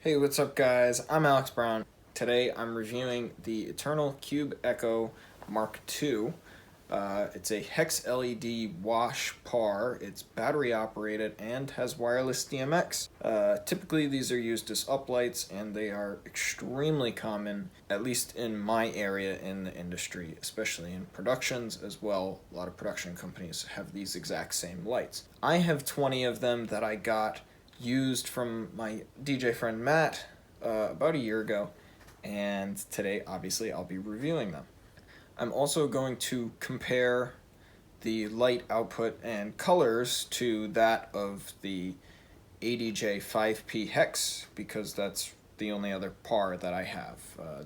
Hey, what's up guys? I'm Alex Brown. Today I'm reviewing the Eternal Cube Echo Mark II. It's a hex LED wash par. It's battery operated and has wireless DMX. Typically these are used as uplights and they are extremely common, at least in my area in the industry, especially in productions as well. A lot of production companies have these exact same lights. I have 20 of them that I got used from my DJ friend Matt about a year ago, and today obviously I'll be reviewing them. I'm also going to compare the light output and colors to that of the ADJ 5P hex because that's the only other par that I have.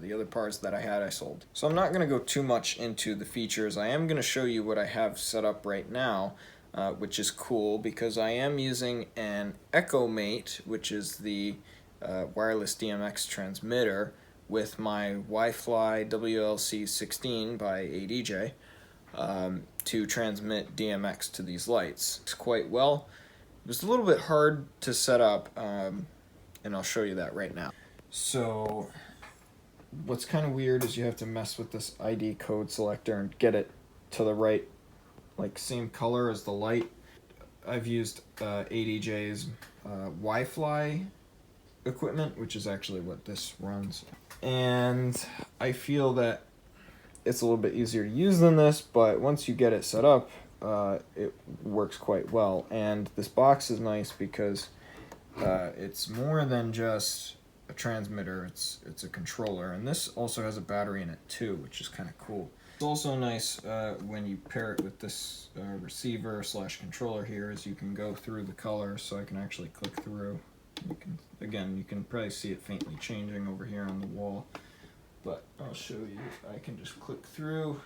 The other pars that I had I sold. So I'm not going to go too much into the features. I am going to show you what I have set up right now, which is cool because I am using an Echo Mate, which is the wireless DMX transmitter, with my Wi-Fi WLC16 by ADJ to transmit DMX to these lights. It's quite well. It was a little bit hard to set up, and I'll show you that right now. So what's kind of weird is you have to mess with this ID code selector and get it to the right, like, same color as the light. I've used ADJ's Wi-Fi equipment, which is actually what this runs. And I feel that it's a little bit easier to use than this, but once you get it set up, it works quite well. And this box is nice because it's more than just a transmitter, it's a controller, and this also has a battery in it too, which is kind of cool. It's also nice when you pair it with this receiver / controller here, is you can go through the colors, so I can actually click through. You can probably see it faintly changing over here on the wall, but I'll show you. I can just click through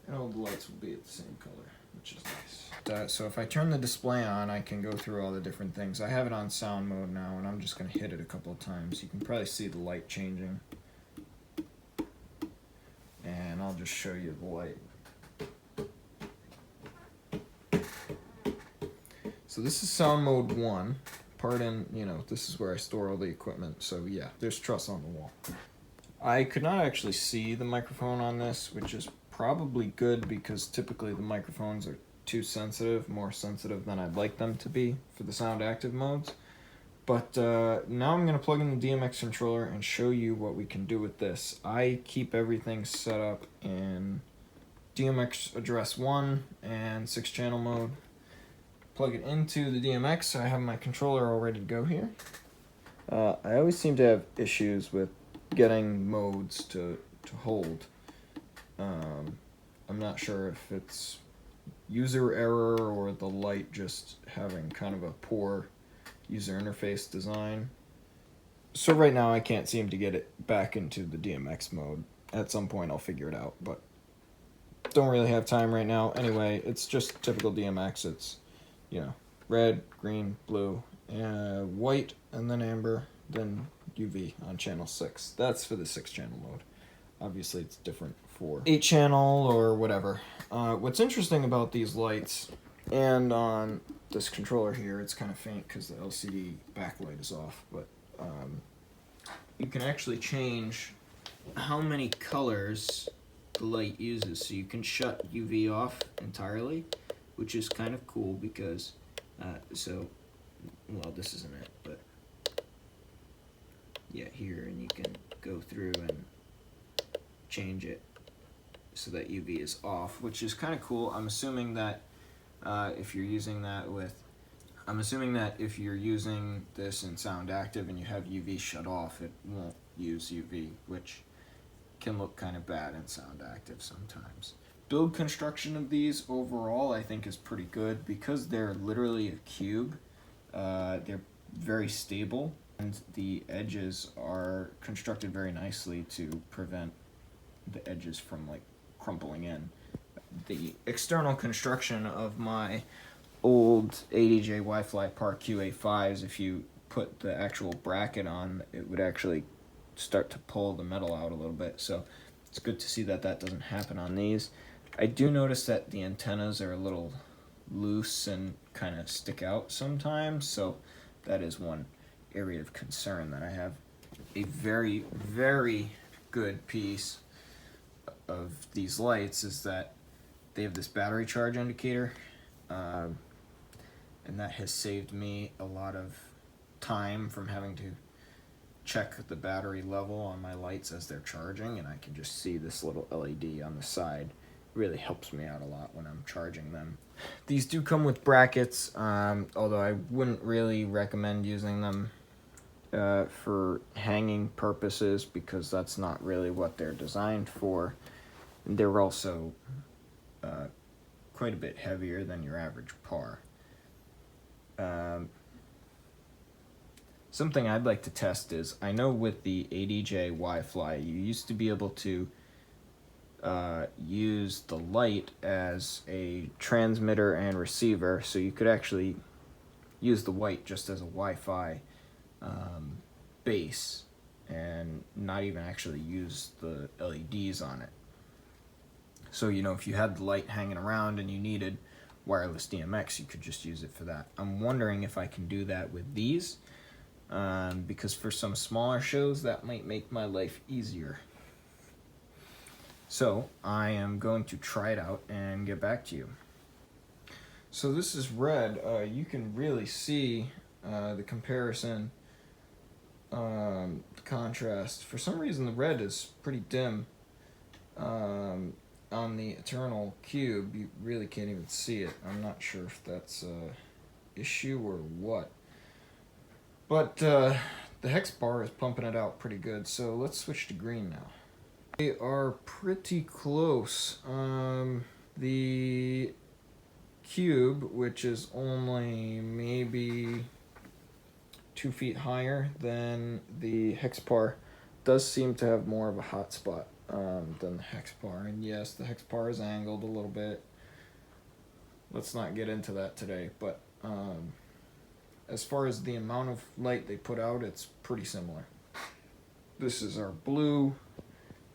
and all the lights will be at the same color, which is nice. So if I turn the display on, I can go through all the different things. I have it on sound mode now, and I'm just going to hit it a couple of times. You can probably see the light changing. And I'll just show you the light. So this is sound mode 1. Pardon, this is where I store all the equipment. So yeah, there's truss on the wall. I could not actually see the microphone on this, which is probably good because typically the microphones are too sensitive, more sensitive than I'd like them to be for the sound active modes. But now I'm going to plug in the DMX controller and show you what we can do with this. I keep everything set up in DMX address 1 and 6-channel mode. Plug it into the DMX. I have my controller all ready to go here. I always seem to have issues with getting modes to hold. I'm not sure if it's user error or the light just having kind of a poor user interface design. So right now I can't seem to get it back into the DMX mode. At some point I'll figure it out, but don't really have time right now. Anyway, it's just typical DMX. It's, red, green, blue, white, and then amber, then UV on channel 6. That's for the 6-channel mode. Obviously it's different for 8-channel or whatever. What's interesting about these lights, and on this controller here, it's kind of faint because the LCD backlight is off, but you can actually change how many colors the light uses. So you can shut UV off entirely, which is kind of cool because, well, this isn't it, but yeah, here, and you can go through and change it so that UV is off, which is kind of cool. I'm assuming that if you're using this in sound active and you have UV shut off, it won't use UV, which can look kind of bad in sound active sometimes. Build construction of these overall I think is pretty good because they're literally a cube. They're very stable, and the edges are constructed very nicely to prevent the edges from crumpling in. The external construction of my old ADJ Wi-Fi Par QA5s, if you put the actual bracket on, it would actually start to pull the metal out a little bit, so it's good to see that that doesn't happen on these. I do notice that the antennas are a little loose and kind of stick out sometimes, so that is one area of concern that I have a very, very good piece of these lights is that they have this battery charge indicator, and that has saved me a lot of time from having to check the battery level on my lights as they're charging, and I can just see this little LED on the side. It really helps me out a lot when I'm charging them. These do come with brackets, although I wouldn't really recommend using them for hanging purposes, because that's not really what they're designed for. And they're also quite a bit heavier than your average par. Something I'd like to test is, I know with the ADJ Y-Fly, you used to be able to use the light as a transmitter and receiver, so you could actually use the white just as a Wi-Fi base and not even actually use the LEDs on it. So, you know, if you had the light hanging around and you needed wireless DMX, you could just use it for that. I'm wondering if I can do that with these, because for some smaller shows that might make my life easier. So I am going to try it out and get back to you. So this is red. You can really see the comparison, the contrast. For some reason the red is pretty dim on the Eternal Cube. You really can't even see it. I'm not sure if that's an issue or what. But the hex bar is pumping it out pretty good, so let's switch to green now. They are pretty close. The cube, which is only maybe 2 feet higher than the hex bar, does seem to have more of a hot spot than the hex bar. And yes, the hex bar is angled a little bit. Let's not get into that today, but as far as the amount of light they put out, it's pretty similar. This is our blue,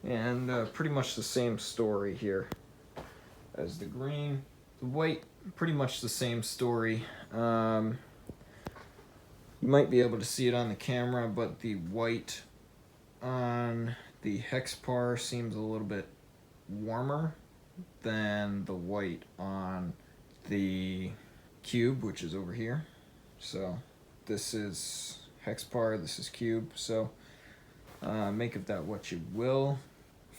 and pretty much the same story here as the green. The white, pretty much the same story. You might be able to see it on the camera, but the white on the hex par seems a little bit warmer than the white on the cube, which is over here. So this is hex par, this is cube, so make of that what you will.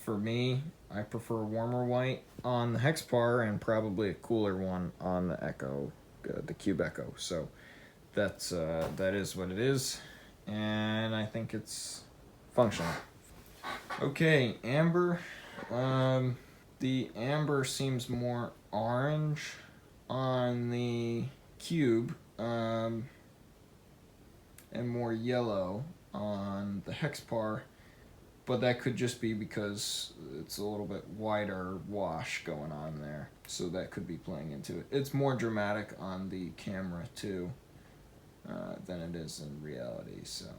For me, I prefer a warmer white on the hex par and probably a cooler one on the Echo, the Cube Echo. So that is what it is, and I think it's functional. Okay, amber. The amber seems more orange on the cube, and more yellow on the hex par, but that could just be because it's a little bit wider wash going on there, so that could be playing into it. It's more dramatic on the camera too than it is in reality. So,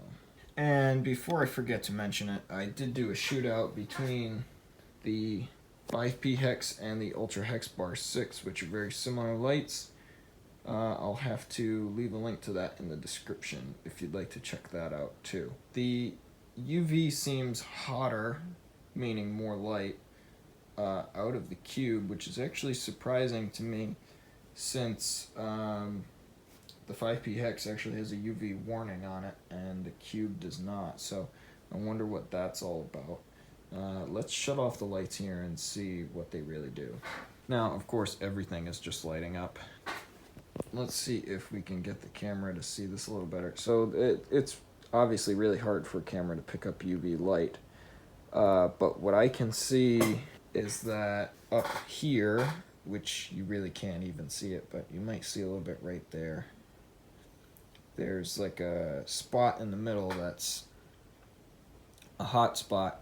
and before I forget to mention it, I did do a shootout between the 5P hex and the Ultra Hex Bar 6, which are very similar lights. I'll have to leave a link to that in the description if you'd like to check that out too. The UV seems hotter, meaning more light, out of the cube, which is actually surprising to me, since the 5P hex actually has a UV warning on it and the cube does not. So I wonder what that's all about. Let's shut off the lights here and see what they really do. Now, of course, everything is just lighting up. Let's see if we can get the camera to see this a little better. So it's obviously really hard for a camera to pick up UV light. But what I can see is that up here, which you really can't even see it, but you might see a little bit right there. There's like a spot in the middle that's a hot spot,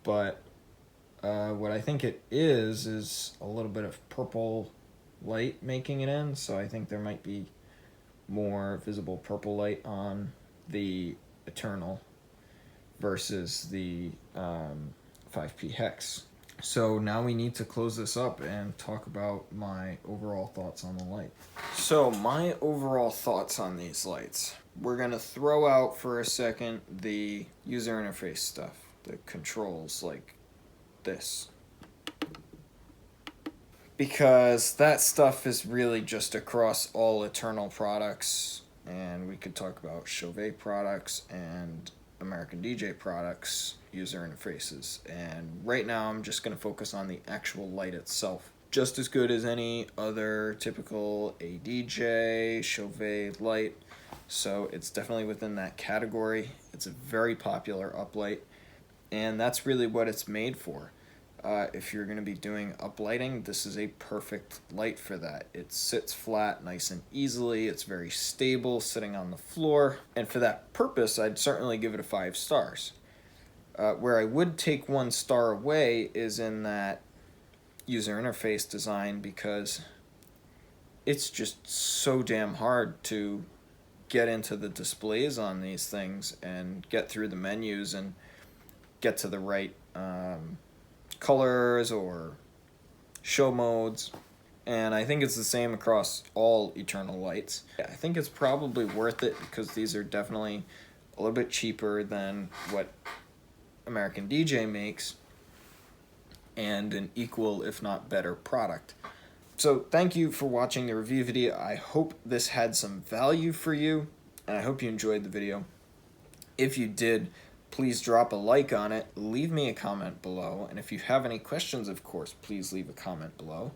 but what I think it is a little bit of purple light making it in, so I think there might be more visible purple light on the Eternal versus the 5P hex. So now we need to close this up and talk about my overall thoughts on the light. So my overall thoughts on these lights. We're going to throw out for a second the user interface stuff, the controls like this. Because that stuff is really just across all Eternal products, and we could talk about Chauvet products and American DJ products user interfaces. And right now I'm just going to focus on the actual light itself. Just as good as any other typical ADJ, Chauvet light. So it's definitely within that category. It's a very popular uplight, and that's really what it's made for. If you're going to be doing uplighting, this is a perfect light for that. It sits flat nice and easily. It's very stable sitting on the floor. And for that purpose, I'd certainly give it a 5 stars. Where I would take 1 star away is in that user interface design, because it's just so damn hard to get into the displays on these things and get through the menus and get to the right colors or show modes. And I think it's the same across all Eternal lights. I think it's probably worth it because these are definitely a little bit cheaper than what American DJ makes, and an equal if not better product. So thank you for watching the review video. I hope this had some value for you, and I hope you enjoyed the video. If you did, please drop a like on it, leave me a comment below, and if you have any questions, of course, please leave a comment below.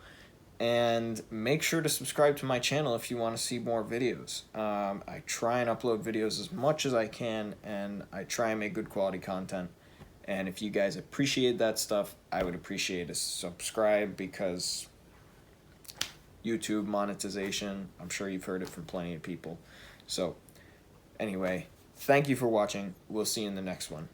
And make sure to subscribe to my channel if you want to see more videos. I try and upload videos as much as I can, and I try and make good quality content. And if you guys appreciate that stuff, I would appreciate a subscribe, because YouTube monetization, I'm sure you've heard it from plenty of people. So anyway, thank you for watching. We'll see you in the next one.